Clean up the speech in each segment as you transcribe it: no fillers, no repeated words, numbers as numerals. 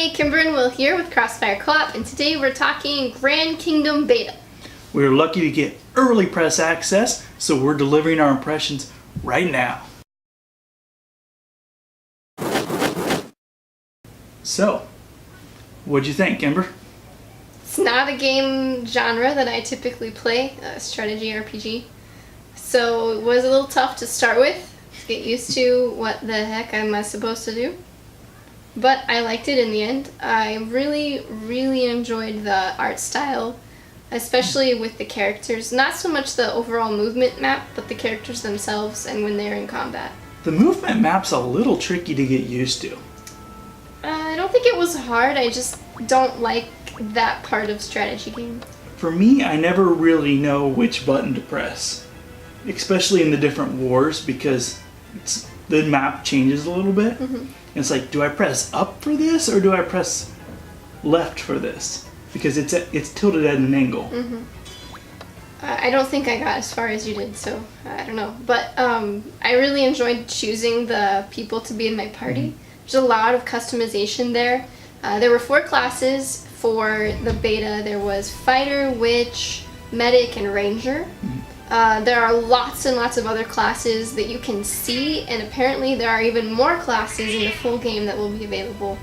Hey, Kimber and Will here with Crossfire Co-op, and today we're talking Grand Kingdom Beta. We're lucky to get early press access, so we're delivering our impressions right now. So, what'd you think, Kimber? It's not a game genre that I typically play, a strategy RPG, so it was a little tough to start with, to get used to what the heck am I supposed to do. But I liked it in the end. I really enjoyed the art style, especially with the characters. Not so much the overall movement map, but the characters themselves and when they're in combat. The movement map's a little tricky to get used to. I don't think it was hard, I just don't like that part of strategy game. For me, I never really know which button to press, especially in the different wars, because the map changes a little bit. It's like, do I press up for this or do I press left for this? Because it's tilted at an angle. I don't think I got as far as you did, so I don't know. But I really enjoyed choosing the people to be in my party. There's a lot of customization there. There were 4 classes for the beta. There was Fighter, Witch, Medic, and Ranger. There are lots and lots of other classes that you can see, and apparently there are even more classes in the full game that will be available.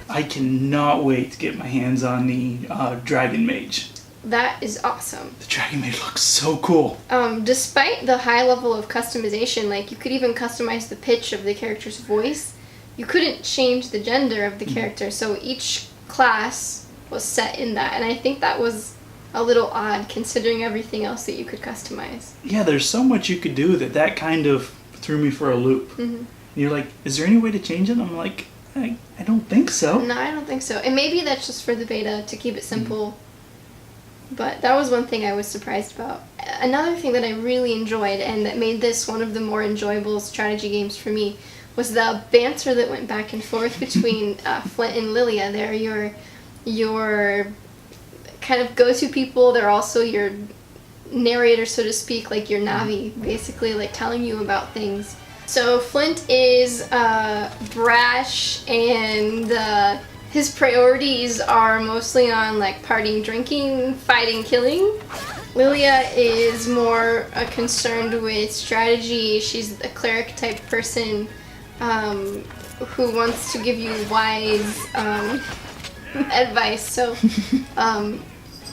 I cannot wait to get my hands on the Dragon Mage. That is awesome. The Dragon Mage looks so cool. Despite the high level of customization, like you could even customize the pitch of the character's voice, you couldn't change the gender of the character, so each class was set in that, and I think that was a little odd considering everything else that you could customize. Yeah, there's so much you could do that kind of threw me for a loop. And you're like, is there any way to change it? I'm like, I don't think so. No, I don't think so. And maybe that's just for the beta to keep it simple. But that was one thing I was surprised about. Another thing that I really enjoyed and that made this one of the more enjoyable strategy games for me was the banter that went back and forth between Flint and Lilia. They're your kind of go-to people. They're also your narrator, so to speak, like your Navi, basically, like telling you about things. So Flint is brash, and his priorities are mostly on like partying, drinking, fighting, killing. Lilia is more concerned with strategy. She's a cleric type person who wants to give you wise advice. So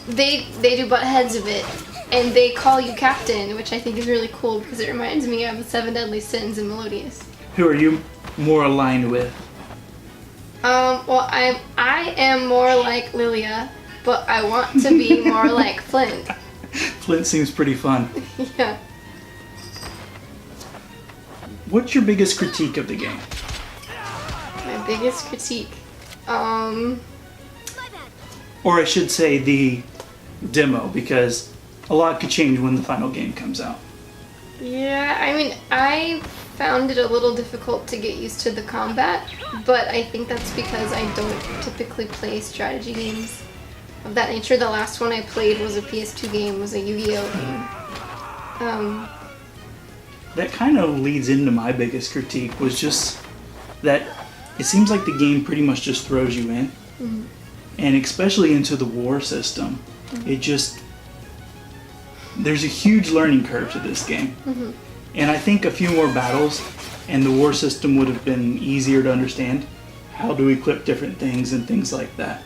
they do butt heads of it, and they call you captain, which I think is really cool because it reminds me of the 7 Deadly Sins in Melodious. Who are you more aligned with? Well, I am more like Lilia, but I want to be more like Flint. Flint seems pretty fun. Yeah. What's your biggest critique of the game? My biggest critique. Or I should say the demo, because a lot could change when the final game comes out. Yeah, I mean, I found it a little difficult to get used to the combat, but I think that's because I don't typically play strategy games of that nature. The last one I played was a PS2 game, was a Yu-Gi-Oh game. That kind of leads into my biggest critique, was just that it seems like the game pretty much just throws you in. And especially into the war system, there's a huge learning curve to this game. And I think a few more battles and the war system would have been easier to understand. How to equip different things and things like that.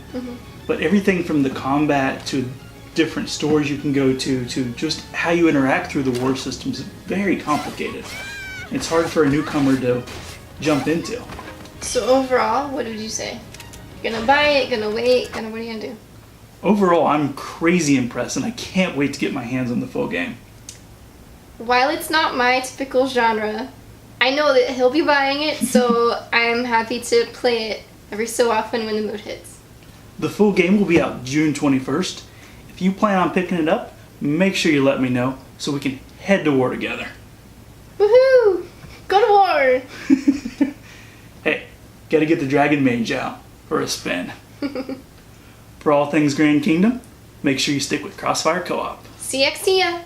But everything from the combat to different stores you can go to just how you interact through the war system is very complicated. It's hard for a newcomer to jump into. So overall, what would you say? Gonna buy it, gonna wait, what are you gonna do? Overall, I'm crazy impressed, and I can't wait to get my hands on the full game. While it's not my typical genre, I know that he'll be buying it, so I'm happy to play it every so often when the mood hits. The full game will be out June 21st. If you plan on picking it up, make sure you let me know so we can head to war together. Woohoo! Go to war! Hey, gotta get the Dragon Mage out for a spin. For all things Grand Kingdom, make sure you stick with Crossfire Co-op. CXT ya!